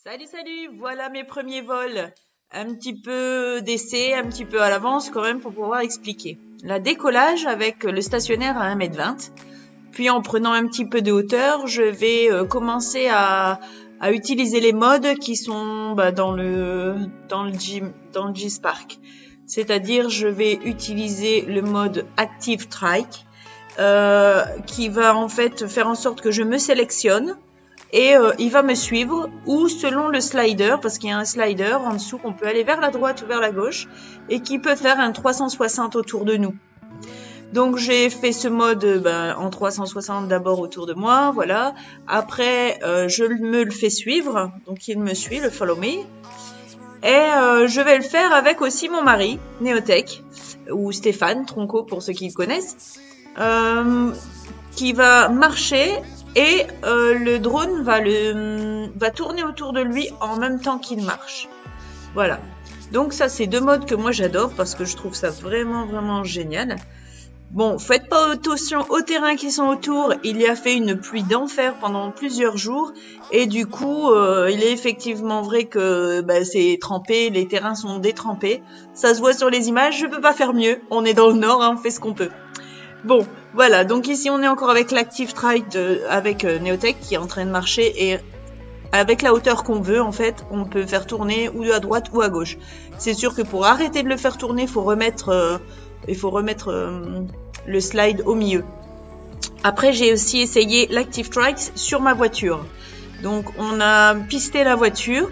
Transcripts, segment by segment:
Salut, salut, voilà mes premiers vols. Un petit peu d'essai, un petit peu à l'avance quand même pour pouvoir expliquer. La décollage avec le stationnaire à 1,20 m. Puis en prenant un petit peu de hauteur, je vais commencer à utiliser les modes qui sont dans le G-Spark. C'est-à-dire je vais utiliser le mode Active Trike qui va en fait faire en sorte que je me sélectionne et il va me suivre ou selon le slider, parce qu'il y a un slider en dessous qu'on peut aller vers la droite ou vers la gauche et qui peut faire un 360 autour de nous. Donc j'ai fait ce mode en 360 d'abord autour de moi, voilà. Après je me le fais suivre, donc il me suit, le follow me. Et je vais le faire avec aussi mon mari, Neotech, ou Stéphane Tronco pour ceux qui le connaissent, qui va marcher et le drone va tourner autour de lui en même temps qu'il marche. Voilà. Donc ça, c'est deux modes que moi j'adore parce que je trouve ça vraiment, vraiment génial. Bon, faites pas attention aux terrains qui sont autour. Il y a fait une pluie d'enfer pendant plusieurs jours. Et du coup, il est effectivement vrai que c'est trempé, les terrains sont détrempés. Ça se voit sur les images, je peux pas faire mieux. On est dans le nord, hein, on fait ce qu'on peut. Bon, voilà, donc ici on est encore avec l'Active Trike avec Neotech qui est en train de marcher et avec la hauteur qu'on veut, en fait, on peut faire tourner ou à droite ou à gauche. C'est sûr que pour arrêter de le faire tourner, il faut remettre le slide au milieu. Après, j'ai aussi essayé l'Active Trike sur ma voiture. Donc on a pisté la voiture.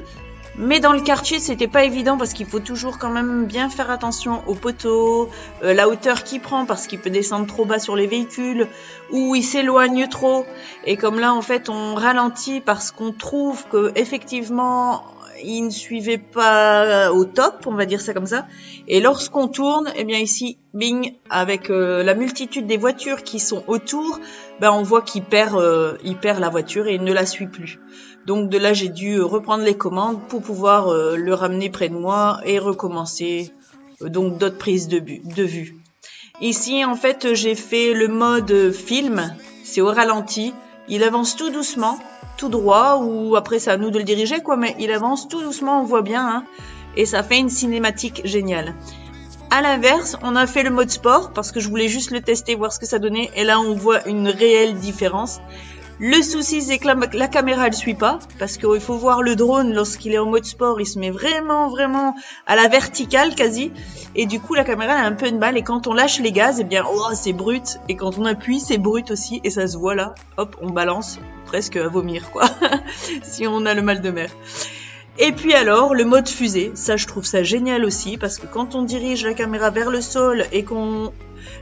Mais dans le quartier, c'était pas évident parce qu'il faut toujours quand même bien faire attention aux poteaux, la hauteur qu'il prend parce qu'il peut descendre trop bas sur les véhicules ou il s'éloigne trop. Et comme là, en fait, on ralentit parce qu'on trouve que effectivement, il ne suivait pas au top, on va dire ça comme ça. Et lorsqu'on tourne, eh bien ici, bing, avec la multitude des voitures qui sont autour, on voit qu'il perd la voiture et il ne la suit plus. Donc de là, j'ai dû reprendre les commandes pour pouvoir le ramener près de moi et recommencer donc d'autres prises de vue. Ici, en fait, j'ai fait le mode film, c'est au ralenti. Il avance tout doucement, tout droit, ou après c'est à nous de le diriger, quoi, mais il avance tout doucement, on voit bien, hein, et ça fait une cinématique géniale. À l'inverse, on a fait le mode sport parce que je voulais juste le tester, voir ce que ça donnait, et là on voit une réelle différence. Le souci, c'est que la caméra, elle suit pas, parce qu'il faut voir le drone lorsqu'il est en mode sport, il se met vraiment, vraiment à la verticale quasi, et du coup, la caméra a un peu de mal, et quand on lâche les gaz, eh bien, oh, c'est brut, et quand on appuie, c'est brut aussi, et ça se voit là, hop, on balance, presque à vomir, quoi, si on a le mal de mer. Et puis alors, le mode fusée, ça, je trouve ça génial aussi, parce que quand on dirige la caméra vers le sol et qu'on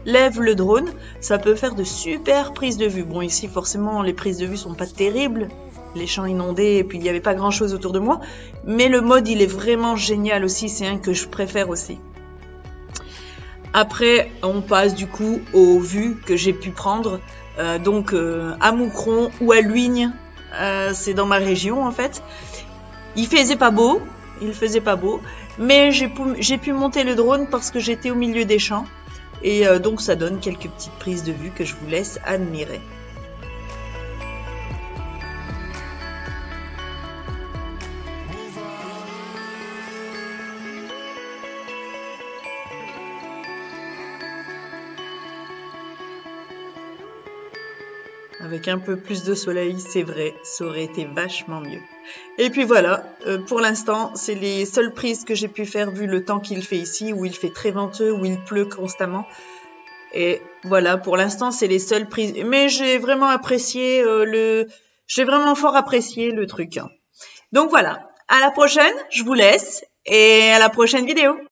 lève le drone, ça peut faire de super prises de vue. Bon, ici, forcément, les prises de vue sont pas terribles, les champs inondés, et puis il n'y avait pas grand chose autour de moi, mais le mode, il est vraiment génial aussi, c'est un que je préfère aussi. Après, on passe du coup aux vues que j'ai pu prendre, à Moucron ou à Luigne, c'est dans ma région en fait. Il faisait pas beau, mais j'ai pu monter le drone parce que j'étais au milieu des champs. Et donc ça donne quelques petites prises de vue que je vous laisse admirer. Avec un peu plus de soleil, c'est vrai, ça aurait été vachement mieux. Et puis voilà, pour l'instant, c'est les seules prises que j'ai pu faire vu le temps qu'il fait ici, où il fait très venteux, où il pleut constamment. Et voilà, pour l'instant, c'est les seules prises. Mais j'ai vraiment apprécié j'ai vraiment fort apprécié le truc, hein. Donc voilà, à la prochaine, je vous laisse, et à la prochaine vidéo.